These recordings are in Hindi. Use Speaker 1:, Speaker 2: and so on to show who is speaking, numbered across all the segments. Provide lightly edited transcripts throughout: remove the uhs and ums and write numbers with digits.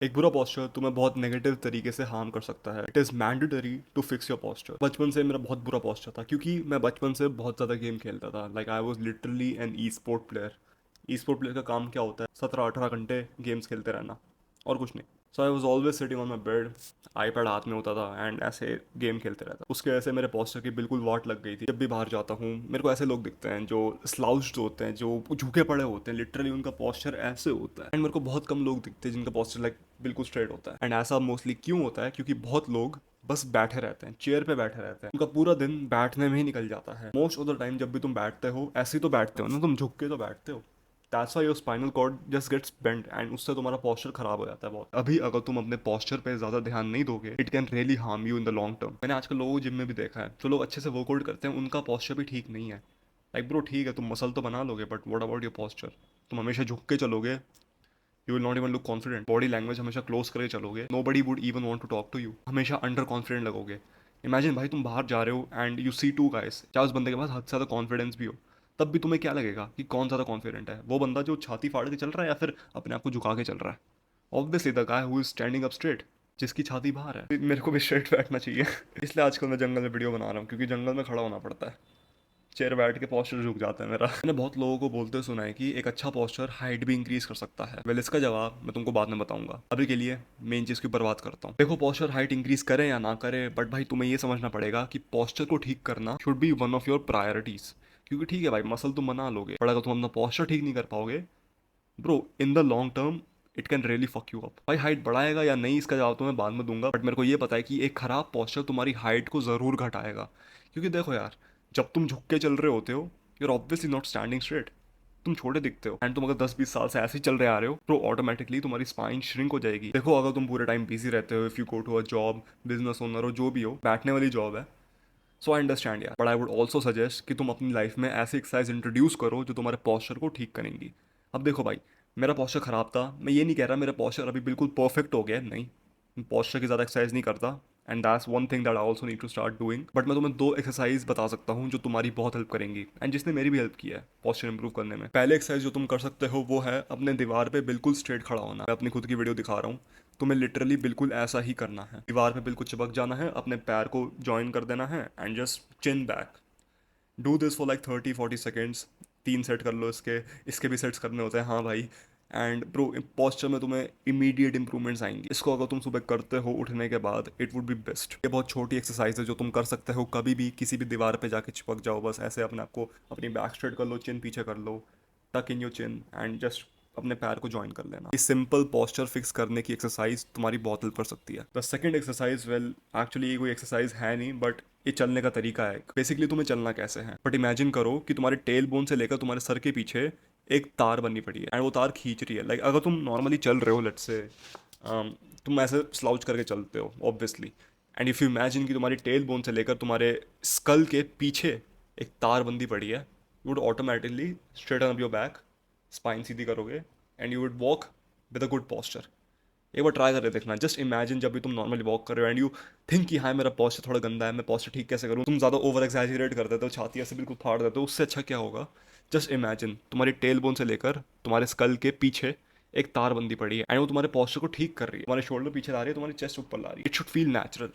Speaker 1: एक बुरा पोस्चर तुम्हें बहुत नेगेटिव तरीके से हार्म कर सकता है। It is mandatory to fix your posture. बचपन से मेरा बहुत बुरा पोस्चर था क्योंकि मैं बचपन से बहुत ज़्यादा गेम खेलता था। Like I was literally an e sport player. E sport player का काम क्या होता है? 17-18 घंटे गेम्स खेलते रहना और कुछ नहीं। So I was always sitting on my bed, iPad हाथ में होता था एंड ऐसे गेम खेलते रहता। उसके वजह से मेरे पोस्चर की बिल्कुल वाट लग गई थी। जब भी बाहर जाता हूँ मेरे को ऐसे लोग दिखते हैं जो स्लाउच्ड होते हैं, जो झुके पड़े होते हैं, लिटरली उनका पोस्चर ऐसे होता है। एंड मेरे को बहुत कम लोग दिखते हैं जिनका पोस्चर लाइक बिल्कुल स्ट्रेट होता है। एंड ऐसा मोस्टली क्यों होता है? क्योंकि बहुत लोग बस बैठे रहते हैं, चेयर पे बैठे रहते हैं, उनका पूरा दिन बैठने में ही निकल जाता है। मोस्ट ऑफ द टाइम जब भी तुम बैठते हो ऐसे ही तो बैठते हो ना, तुम झुक के तो बैठते हो। That's why your spinal cord just gets bent and उससे तुम्हारा पोस्चर खराब हो जाता है बहुत। अभी अगर तुम अपने पोस्चर पे ज्यादा ध्यान नहीं दोगे, it can really harm you in the long term. मैंने आजकल लोगों को जिम में भी देखा है, जो लोग अच्छे से वर्कआउट करते हैं उनका पोस्चर भी ठीक नहीं है। लाइक ब्रो ठीक है, तुम मसल तो बना लोगे but what about your posture? तुम हमेशा झुक के चलोगे, you will not even look confident. Body language हमेशा क्लोज करके चलोगे, nobody would even want to talk to you. हमेशा अंडर कॉन्फिडेंट लगोगे। इमेजिन भाई, तुम बाहर जा रहे हो and you see two guys, चाहे उस बंदे के पास हद से ज़्यादा कॉन्फिडेंस भी हो, तब भी तुम्हें क्या लगेगा कि कौन ज़्यादा कॉन्फिडेंट है? वो बंदा जो छाती फाड़ के चल रहा है या फिर अपने आप को झुका के चल रहा है? Obviously the guy who is standing up straight, जिसकी छाती बाहर है। मेरे को भी स्ट्रेट बैठना चाहिए इसलिए आजकल मैं जंगल में वीडियो बना रहा हूँ, क्योंकि जंगल में खड़ा होना पड़ता है। चेयर बैठ के पोस्चर झुक जाता है मेरा। मैंने बहुत लोगों को बोलते सुना है कि एक अच्छा पोस्चर हाइट भी इंक्रीज कर सकता है। वेल, इसका जवाब मैं तुमको बाद में बताऊंगा। अभी के लिए मेन चीज की ऊपर बात करता हूँ। देखो, पोस्चर हाइट इंक्रीज करे या ना करे, बट भाई तुम्हें ये समझना पड़ेगा कि पोस्चर को ठीक करना should be one of your priorities. क्योंकि ठीक है भाई, मसल तुम बना लोगे, पर अगर तुम अपना पोस्चर ठीक नहीं कर पाओगे bro, in the long term it can really fuck you up. भाई हाइट बढ़ाएगा या नहीं, इसका जवाब तो मैं बाद में दूंगा, बट मेरे को ये पता है कि एक खराब पोस्चर तुम्हारी हाइट को जरूर घटाएगा। क्योंकि देखो यार, जब तुम झुक के चल रहे होते हो, you are obviously not standing straight. तुम छोटे दिखते हो एंड तुम अगर 10-20 साल से ऐसे ही चल रहे आ रहे हो तो ऑटोमेटिकली तुम्हारी स्पाइन श्रिंक हो जाएगी। देखो, अगर तुम पूरे टाइम बिजी रहते हो, if you go to a job, business owner हो, जो भी हो, बैठने वाली जॉब है, सो आई अंडरस्टैंड यार, but I would also suggest कि तुम अपनी लाइफ में ऐसी एक्सरसाइज इंट्रोड्यूस करो जो तुम्हारे पोस्चर को ठीक करेंगी। अब देखो भाई, मेरा पोस्चर खराब था, मैं ये नहीं कह रहा मेरा पोस्चर अभी बिल्कुल परफेक्ट हो गया, नहीं। मैं पोस्चर की ज़्यादा एक्सरसाइज नहीं करता and that's one thing that I also need to start doing. But मैं तुम्हें दो एक्सरसाइज बता सकता हूँ जो तुम्हारी बहुत हेल्प करेंगी एंड जिसने मेरी भी हेल्प की है पोस्चर इंप्रूव करने में। पहले एक्सरसाइज जो तुम कर सकते हो वो है अपने दीवार पे बिल्कुल स्ट्रेट खड़ा होना। मैं अपनी खुद की वीडियो दिखा रहा हूँ, तुम्हें लिटरली बिल्कुल ऐसा ही करना है। दीवार पे बिल्कुल चिपक जाना है, अपने पैर को ज्वाइन कर देना है and just chin back. Do this for like 30-40 seconds. 3 set कर लो इसके। इसके भी सेट्स करने होते हैं, हाँ भाई। एंड ब्रो, पोस्चर में तुम्हें इमीडिएट इंप्रूवमेंट्स आएंगी। इसको अगर तुम सुबह करते हो उठने के बाद, इट वुड बी बेस्ट। ये बहुत छोटी एक्सरसाइज है जो तुम कर सकते हो कभी भी, किसी भी दीवार पे जाके चिपक जाओ, बस ऐसे अपने आप को, अपनी बैक स्ट्रेट कर लो, चिन पीछे कर लो, टक in your chin and just अपने पैर को ज्वाइन कर लेना। इस सिंपल पोस्चर फिक्स करने की एक्सरसाइज तुम्हारी बहुत हेल्प कर सकती है। The second exercise, well actually ये कोई एक्सरसाइज है नहीं, बट ये चलने का तरीका है। बेसिकली तुम्हें चलना कैसे है, बट इमेजिन करो कि तुम्हारे टेल बोन से लेकर तुम्हारे सर के पीछे एक तार बनी पड़ी है एंड वो तार खींच रही है। लाइक अगर तुम नॉर्मली चल रहे हो, लेट्स से तुम ऐसे स्लाउच करके चलते हो obviously, and if you imagine कि तुम्हारी टेल बोन से लेकर तुम्हारे स्कल के पीछे एक तार बंदी पड़ी है, you would automatically straighten up your back, spine सीधी करोगे and you would walk with a good posture. एक बार ट्राई करके देखना। जस्ट इमेजिन जब भी तुम नॉर्मली वॉक कर रहे हो एंड यू थिंक कि हाँ मेरा पोस्चर थोड़ा गंदा है, मैं पोस्चर ठीक कैसे करूँ, तुम ज़्यादा ओवर एक्सैजरेट कर देते हो, छाती ऐसे बिल्कुल फाड़ देते हो। उससे अच्छा क्या होगा, जस्ट इमेजिन तुम्हारी टेल बोन से लेकर तुम्हारे स्कल के पीछे एक तार बंदी पड़ी है एंड वो तुम्हारे पोस्चर को ठीक कर रही है, तुम्हारे शोल्डर पीछे ला रही है, तुम्हारी चेस्ट ऊपर ला रही है। इट शुड फील नेचुरल,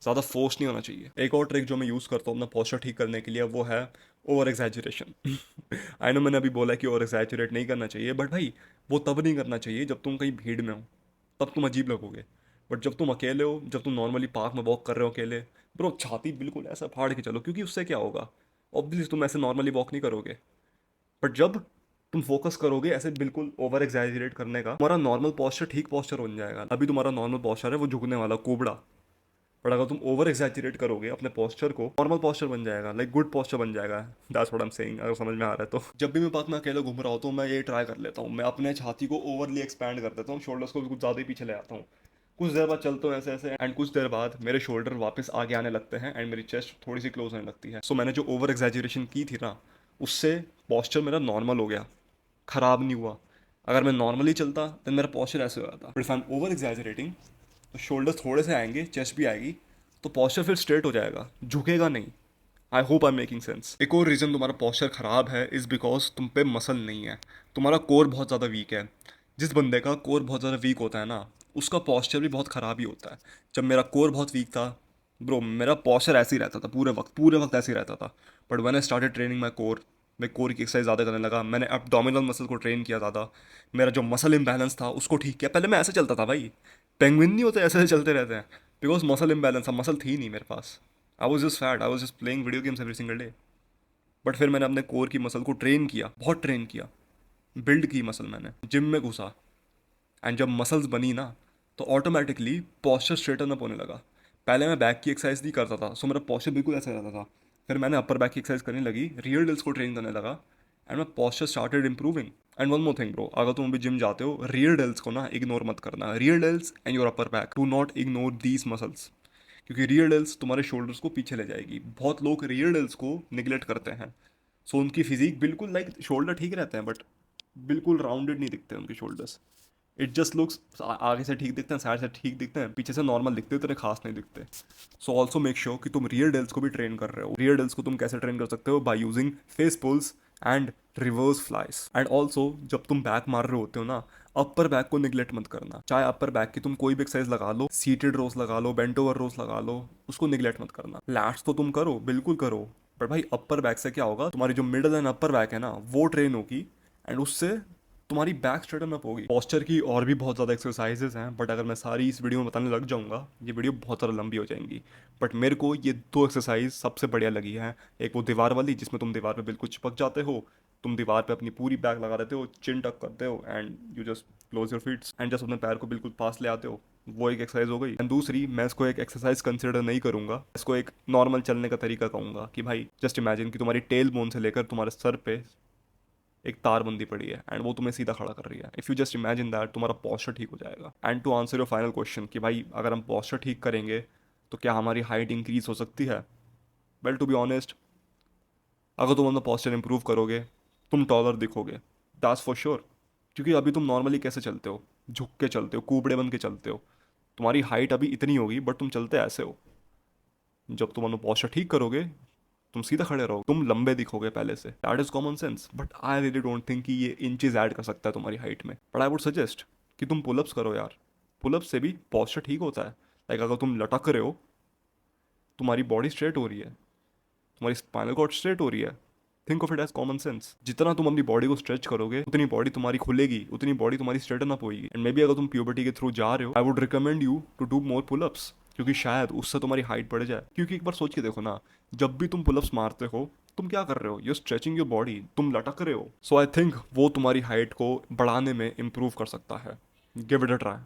Speaker 1: ज़्यादा फोर्स नहीं होना चाहिए। एक और ट्रिक जो मैं यूज़ करता हूँ अपना पोस्चर ठीक करने के लिए, वो है ओवर एग्जैजुरेशन। आई नो मैंने अभी बोला है कि ओवर एग्जैजुरेट नहीं करना चाहिए, बट भाई वो तब नहीं करना चाहिए जब तुम कहीं भीड़ में हो, तब तुम अजीब लगोगे। बट जब तुम अकेले हो, जब तुम नॉर्मली पार्क में वॉक कर रहे हो अकेले, ब्रो छाती बिल्कुल ऐसा फाड़ के चलो, क्योंकि उससे क्या होगा, ऑब्वियसली तुम ऐसे नॉर्मली वॉक नहीं करोगे। बट जब तुम फोकस करोगे ऐसे बिल्कुल ओवर एग्जैजरेट करने का, तुम्हारा नॉर्मल पोस्चर ठीक पोस्चर बन जाएगा। अभी तुम्हारा नॉर्मल पोस्चर है वो झुकने वाला कोबड़ा, बट अगर तुम ओवर एग्जैचुरेट करोगे अपने पोस्चर को, नॉर्मल पोस्चर बन जाएगा, लाइक गुड पोस्चर बन जाएगा। That's what I am saying, अगर समझ में आ रहा है तो। जब भी मैं पार्क में अकेले घूम रहा होता हूँ, मैं ये ट्राई कर लेता हूँ, मैं अपने छाती को ओवरली एक्सपैंड कर देता हूँ, शोल्डर्स को कुछ ज़्यादा ही पीछे ले आता हूँ। कुछ देर बाद चलता हूँ ऐसे ऐसे एंड कुछ देर बाद मेरे शोल्डर वापस आगे आने लगते हैं एंड मेरी चेस्ट थोड़ी सी क्लोज होने लगती है। सो मैंने जो ओवर एग्जैजुरेशन की थी ना, उससे पोस्चर मेरा नॉर्मल हो गया, खराब नहीं हुआ। अगर मैं नॉर्मली चलता तो मेरा पोस्चर ऐसे हो जाता, but if I am over exaggerating तो शोल्डर्स थोड़े से आएंगे, चेस्ट भी आएगी, तो पोस्चर फिर स्ट्रेट हो जाएगा, झुकेगा नहीं। I hope I am making sense. एक और रीज़न तुम्हारा पोस्चर खराब है इज़ बिकॉज तुम पे मसल नहीं है, तुम्हारा कोर बहुत ज़्यादा वीक है। जिस बंदे का कोर बहुत ज़्यादा वीक होता है ना, उसका पॉस्चर भी बहुत ख़राब ही होता है। जब मेरा कोर बहुत वीक था ब्रो, मेरा पॉस्चर ऐसे ही रहता था पूरे वक्त ऐसे ही रहता था। But when I started training my core, मैं कोर की एक्सरसाइज ज़्यादा करने लगा, मैंने एब्डोमिनल मसल को ट्रेन किया ज़्यादा, मेरा जो मसल इम्बैलेंस था उसको ठीक किया। पहले मैं ऐसे चलता था भाई, पेंगुइन नहीं होते ऐसे ऐसे चलते रहते हैं, बिकॉज मसल इम्बैलेंस था, मसल थी नहीं मेरे पास। I was just fat, I was just playing video games every single day. But फिर मैंने अपने कोर की मसल को ट्रेन किया, बहुत ट्रेन किया, बिल्ड की मसल, मैंने जिम में घुसा, एंड जब मसल्स बनी ना तो ऑटोमेटिकली पॉस्चर स्ट्रेटन अप होने लगा। पहले मैं बैक की एक्सरसाइज नहीं करता था, सो मेरा पॉस्चर बिल्कुल ऐसा रहता था। फिर मैंने अपर बैक की एक्सरसाइज करने लगी, रियल डिल्स को ट्रेन करने लगा, and my posture started improving. And one more thing bro, अगर तुम अभी जिम जाते हो, रियल डेल्स को ना इग्नोर मत करना। Rear delts and your upper back, do not ignore these muscles, क्योंकि रियल डेल्स तुम्हारे शोल्डर्स को पीछे ले जाएगी। बहुत लोग रियल डेल्स को निगलेक्ट करते हैं, सो उनकी फिजिक बिल्कुल लाइक शोल्डर ठीक रहते हैं बट बिल्कुल राउंडेड नहीं दिखते उनके शोल्डर्स। इट जस्ट लुक्स, आगे से ठीक दिखते हैं, साइड से ठीक दिखते हैं, पीछे से नॉर्मल दिखते हैं, इतने खास नहीं दिखते। सो ऑल्सो मेक श्योर कि तुम रियर डेल्स को भी ट्रेन कर रहे हो। रियर डेल्स को तुम कैसे ट्रेन कर सकते हो? By using face pulls and reverse flies. And also जब तुम बैक मार रहे होते हो ना, अपर बैक को निगलेक्ट मत करना। चाहे अपर बैक की तुम कोई भी एक्सरसाइज लगा लो, सीटेड रोज लगा लो, बेंट ओवर रोज लगा लो, उसको निगलेक्ट मत करना। लैट्स तो तुम करो, बिल्कुल करो, पर भाई अपर बैक से क्या होगा, तुम्हारी जो मिडल एंड अपर बैक है ना वो ट्रेन होगी, एंड उससे तुम्हारी बैक स्ट्रेटन अप होगी। पोस्चर की और भी बहुत ज़्यादा एक्सरसाइजेज हैं, बट अगर मैं सारी इस वीडियो में बताने लग जाऊंगा, ये वीडियो बहुत ज़्यादा लंबी हो जाएंगी। बट मेरे को ये दो एक्सरसाइज सबसे बढ़िया लगी है। एक वो दीवार वाली, जिसमें तुम दीवार पे बिल्कुल चिपक जाते हो, तुम दीवार पे अपनी पूरी बैक लगा देते हो, चिन टक करते हो, and you just close your feats and just अपने पैर को बिल्कुल पास ले आते हो। वो एक एक्सरसाइज हो गई। एंड दूसरी, मैं इसको एक एक्सरसाइज कंसिडर नहीं करूंगा, इसको एक नॉर्मल चलने का तरीका कहूंगा कि भाई जस्ट इमेजिन कि तुम्हारी टेल बोन से लेकर तुम्हारे सर पे एक तार बंदी पड़ी है, एंड वो तुम्हें सीधा खड़ा कर रही है। If you just imagine that, तुम्हारा पॉस्चर ठीक हो जाएगा। And to answer your final question कि भाई अगर हम पॉस्चर ठीक करेंगे तो क्या हमारी हाइट इंक्रीज हो सकती है? वेल, टू बी ऑनेस्ट, अगर तुम अपना पॉस्चर इंप्रूव करोगे, तुम टॉलर दिखोगे, दैट्स फॉर श्योर। क्योंकि अभी तुम नॉर्मली कैसे चलते हो? झुक के चलते हो, कुबड़े बन के चलते हो। तुम्हारी हाइट अभी इतनी होगी बट तुम चलते ऐसे हो। जब तुम अपना पॉस्चर ठीक करोगे, तुम सीधा खड़े रहो, तुम लंबे दिखोगे पहले से। That is common sense, but I really don't think कि ये इंचेस ऐड कर सकता है तुम्हारी हाइट में। बट आई वुड सजेस्ट कि तुम पुलअप्स करो यार। पुलअप्स से भी पॉस्चर ठीक होता है। लाइक अगर तुम लटक रहे हो, तुम्हारी बॉडी स्ट्रेट हो रही है, तुम्हारी स्पाइनल कॉर्ड स्ट्रेट हो रही है। Think of it as common sense. जितना तुम अपनी बॉडी को स्ट्रेच करोगे, उतनी बॉडी तुम्हारी खुलेगी, उतनी बॉडी तुम्हारी स्ट्रेटन अप होगी। एंड मे बी अगर तुम प्यूबर्टी के थ्रू जा रहे हो, I would recommend you to do more pull ups, क्योंकि शायद उससे तुम्हारी हाइट बढ़ जाए। क्योंकि एक बार सोच के देखो ना, जब भी तुम पुलअप्स मारते हो, तुम क्या कर रहे हो? यू स्ट्रेचिंग योर बॉडी, तुम लटक रहे हो। सो आई थिंक वो तुम्हारी हाइट को बढ़ाने में इंप्रूव कर सकता है। Give it a try.